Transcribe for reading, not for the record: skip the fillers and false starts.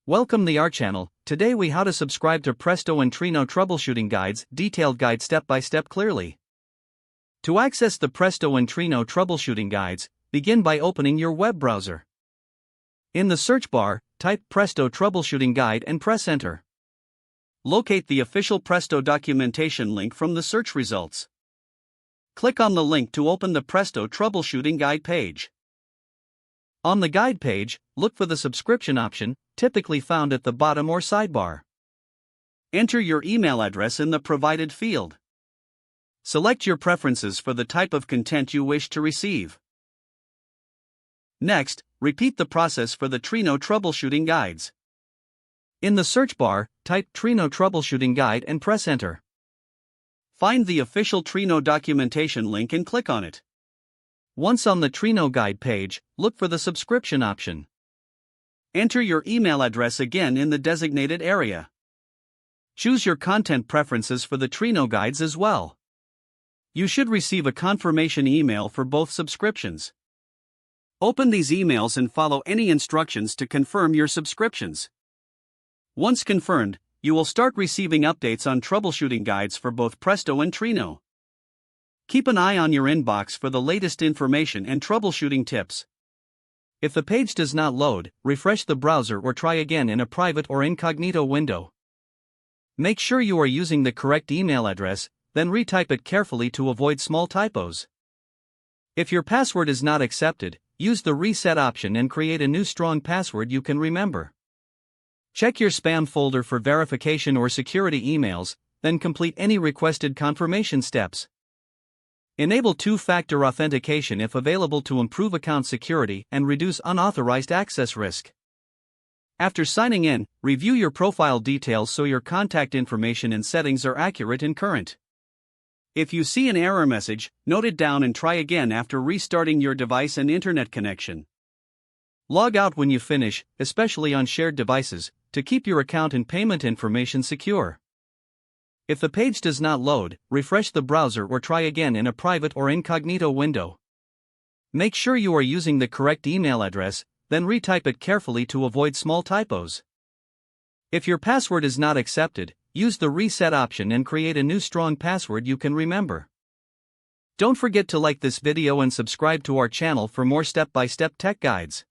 Welcome to our channel. Today we how to subscribe to Presto and Trino troubleshooting guides, detailed guide step by step clearly. To access the Presto and Trino troubleshooting guides, begin by opening your web browser. In the search bar, type Presto troubleshooting guide and press enter. Locate the official Presto documentation link from the search results. Click on the link to open the Presto troubleshooting guide page. On the guide page, look for the subscription option, typically found at the bottom or sidebar. Enter your email address in the provided field. Select your preferences for the type of content you wish to receive. Next, repeat the process for the Trino troubleshooting guides. In the search bar, type Trino troubleshooting guide and press enter. Find the official Trino documentation link and click on it. Once on the Trino guide page, look for the subscription option. Enter your email address again in the designated area. Choose your content preferences for the Trino guides as well. You should receive a confirmation email for both subscriptions. Open these emails and follow any instructions to confirm your subscriptions. Once confirmed, you will start receiving updates on troubleshooting guides for both Presto and Trino. Keep an eye on your inbox for the latest information and troubleshooting tips. If the page does not load, refresh the browser or try again in a private or incognito window. Make sure you are using the correct email address, then retype it carefully to avoid small typos. If your password is not accepted, use the reset option and create a new strong password you can remember. Check your spam folder for verification or security emails, then complete any requested confirmation steps. Enable two-factor authentication if available to improve account security and reduce unauthorized access risk. After signing in, review your profile details so your contact information and settings are accurate and current. If you see an error message, note it down and try again after restarting your device and internet connection. Log out when you finish, especially on shared devices, to keep your account and payment information secure. If the page does not load, refresh the browser or try again in a private or incognito window. Make sure you are using the correct email address, then retype it carefully to avoid small typos. If your password is not accepted, use the reset option and create a new strong password you can remember. Don't forget to like this video and subscribe to our channel for more step-by-step tech guides.